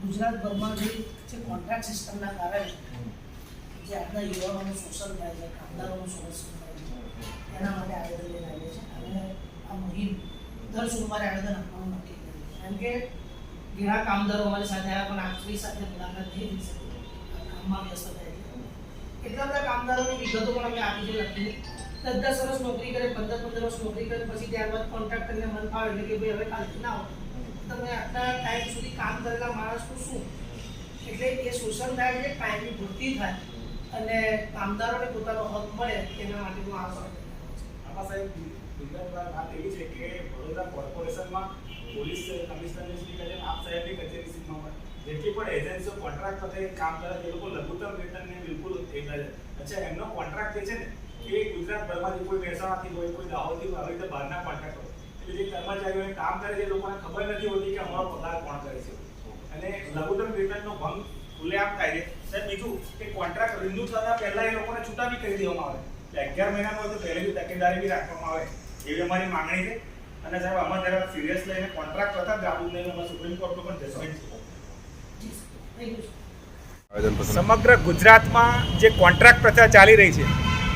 ગુજરાતભરમાં જે કોન્ટ્રાક્ટ સિસ્ટમના કારણે જે આજના યુવાનોનું શોષણ થાય છે, કામદારોનું શોષણ થાય છે, એના માટે આવેદન લઈને આવે છે. અને આ મુહિમ દર સોમવારે આવેદન આપવાનું નક્કી કર્યું છે. કેમ કે ઘણા કામદારો અમારી સાથે આવ્યા પણ આપણી સાથે મુલાકાત નહીં થઈ શકે, કામમાં વ્યસ્ત થાય છે. એટલા બધા કામદારોની વિગતો પણ અમે આપી છે લખીને. 10 વર્ષ નોકરી કરે, 15 વર્ષ નોકરી કરે, પછી ત્યારબાદ કોન્ટ્રાક્ટ કરીને મન ફાવે એટલે કે ભાઈ હવે કાલથી ના આવો, તમે આટલા ટાઈમ સુધી કામ કરેલા માણસનું શું? એટલે એ શોષણ થાય છે, ટાઈમની પૂર્તિ થાય અને કામદારોને પોતાનો હક મળે તેના માટેનું આ આમાં સાહેબ ગુજરાતમાં વાત એવી છે કે વડોદરા કોર્પોરેશનમાં પોલીસ કમિશનરની કચેરી, આપ સાહેબની કચેરી સીટમાં જેટલી પણ એજન્સીઓ કોન્ટ્રાક્ટ સાથે કામ કરે છે એ લોકો લઘુત્તમ વેતનને બિલકુલ અચ્છા એમનો કોન્ટ્રાક્ટ જે છે ને એ ગુજરાતભરમાંથી કોઈ મહેસાણાથી હોય, કોઈ દાહોદથી હોય, આવી રીતે બહારના કોન્ટ્રાક્ટ હોય. એટલે જે કર્મચારીઓને કામ કરે છે એ લોકોને ખબર નથી હોતી કે અમારો પગાર કોણ કરે છે અને લઘુત્તમ વેતનનો ભંગ ખુલ્લેઆમ થાય છે. સાહેબ બીજું કે કોન્ટ્રાક્ટ રિન્યુ થતા પહેલા એ લોકોને છૂટા બી કરી દેવામાં આવે, એટલે 11 મહિનાનો હોય તો પહેલેથી તકેદારી બી રાખવામાં આવે, એવી અમારી માંગણી છે. અને સાહેબ આમાં જરા સિરિયસ લઈને કોન્ટ્રાક્ટ થતા ગાબુ લઈને અમે સુપ્રીમ કોર્ટમાં પણ જઈશું. સમગ્ર ગુજરાતમાં જે કોન્ટ્રાક્ટ પ્રથા ચાલી રહી છે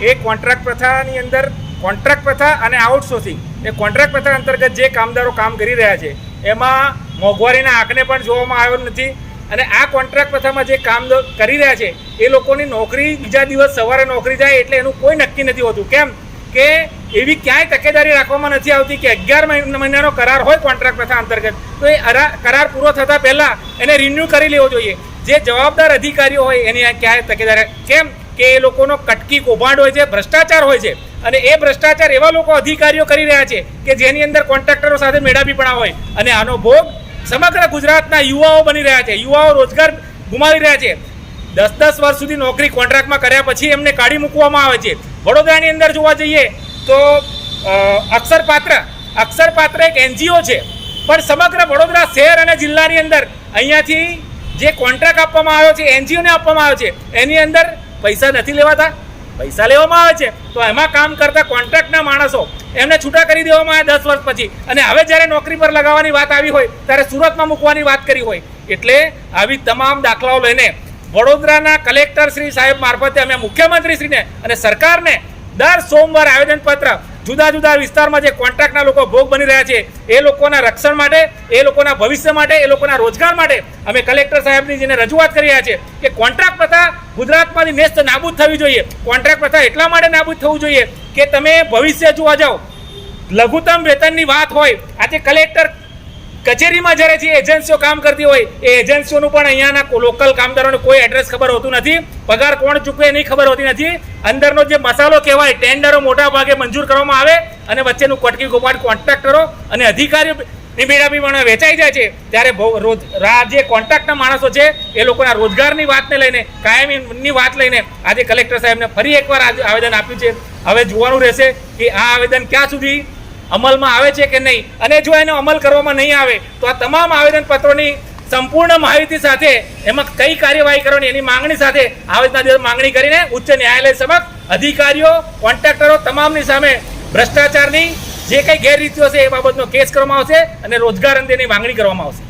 એ કોન્ટ્રાક્ટ પ્રથાની અંદર કોન્ટ્રાક્ટ પ્રથા અને આઉટસોર્સિંગ, એ કોન્ટ્રાક્ટ પ્રથા અંતર્ગત જે કામદારો કામ કરી રહ્યા છે એમાં મોંઘવારીના આંકને પણ જોવામાં આવ્યો નથી. અને આ કોન્ટ્રાક્ટ પ્રથામાં જે કામ કરી રહ્યા છે એ લોકોની નોકરી બીજા દિવસ સવારે નોકરી જાય એટલે એનું કોઈ નક્કી નથી હોતું. કેમ કે એવી ક્યાંય તકેદારી રાખવામાં નથી આવતી કે 11 મહિનાનો કરાર હોય કોન્ટ્રાક્ટ પ્રથા અંતર્ગત તો એ કરાર પૂરો થતાં પહેલાં એને રિન્યૂ કરી લેવો જોઈએ. જે જવાબદાર અધિકારીઓ હોય એની ક્યાંય તકેદારી, કેમ કે એ લોકોનો કટકી કૌભાંડ હોય છે, ભ્રષ્ટાચાર હોય છે. અને એ ભ્રષ્ટાચાર એવા લોકો અધિકારીઓ કરી રહ્યા છે કે જેની અંદર કોન્ટ્રાક્ટરો સાથે મેળાપીપણા હોય અને આનો ભોગ સમગ્ર ગુજરાતના યુવાઓ બની રહ્યા છે. યુવાઓ રોજગાર ગુમાવી રહ્યા છે. 10 વર્ષ સુધી નોકરી કોન્ટ્રાક્ટમાં કર્યા પછી એમને કાઢી મૂકવામાં આવે છે. વડોદરાની અંદર જોવા જઈએ તો અક્ષરપાત્ર એક NGO છે, પણ સમગ્ર વડોદરા શહેર અને જિલ્લાની અંદર અહીંયાથી જે કોન્ટ્રાક્ટ આપવામાં આવ્યો છે NGOને આપવામાં આવ્યો છે એની અંદર પૈસા નથી લેવાતા, પૈસા લેવામાં આવે છે. તો એમાં કામ કરતા કોન્ટ્રાક્ટના માણસો એમને છૂટા કરી દેવામાં આવ્યા 10 વર્ષ પછી, અને હવે જ્યારે નોકરી પર લગાવવાની વાત આવી હોય ત્યારે સુરતમાં મૂકવાની વાત કરી હોય. એટલે આવી તમામ દાખલાઓ લઈને વડોદરાના કલેક્ટર શ્રી સાહેબ મારફતે અમે મુખ્યમંત્રીશ્રીને અને સરકારને દર સોમવાર આવેદનપત્ર જુદા જુદા વિસ્તારમાં જે કોન્ટ્રાક્ટના લોકો ભોગ બની રહ્યા છે એ લોકોના રક્ષણ માટે, એ લોકોના ભવિષ્ય માટે, એ લોકોના રોજગાર માટે અમે કલેક્ટર સાહેબની જેને રજૂઆત કરી રહ્યા છે કે કોન્ટ્રાક્ટ પ્રથા ગુજરાતમાંથી નેસ્ત નાબૂદ થવી જોઈએ. કોન્ટ્રાક્ટ પ્રથા એટલા માટે નાબૂદ થવું જોઈએ કે તમે ભવિષ્ય જોવા જાઓ, લઘુત્તમ વેતનની વાત હોય, આજે કલેક્ટર કચેરીમાં જ્યારે જે એજન્સીઓ કામ કરતી હોય એ એજન્સીઓનું પણ અહીંયાના લોકલ કામદારોને કોઈ એડ્રેસ ખબર હોતું નથી, પગાર કોણ ચૂકવે એની ખબર હોતી નથી. અંદરનો જે મસાલો કહેવાય ટેન્ડરો મોટા ભાગે મંજૂર કરવામાં આવે અને વચ્ચેનું કટકી કૌભાંડ કોન્ટ્રાક્ટરો અને અધિકારીઓની મેળાપીપણા વેચાઈ જાય છે. ત્યારે જે કોન્ટ્રાક્ટના માણસો છે એ લોકોના રોજગારની વાતને લઈને, કાયમીની વાત લઈને આજે કલેક્ટર સાહેબને ફરી એકવાર આવેદન આપ્યું છે. હવે જોવાનું રહેશે કે આ આવેદન ક્યાં સુધી અમલમાં આવે છે કે નહીં, અને જો એનો અમલ કરવામાં નહીં આવે તો આ તમામ આવેદનપત્રોની સંપૂર્ણ માહિતી સાથે એમાં કઈ કાર્યવાહી કરવાની એની માંગણી સાથે આવેદનના દિવસ માંગણી કરીને ઉચ્ચ ન્યાયાલય સમક્ષ અધિકારીઓ, કોન્ટ્રાક્ટરો તમામની સામે ભ્રષ્ટાચારની જે કંઈ ગેરરીતિઓ છે એ બાબતનો કેસ કરવામાં આવશે અને રોજગાર અંગેની માંગણી કરવામાં આવશે.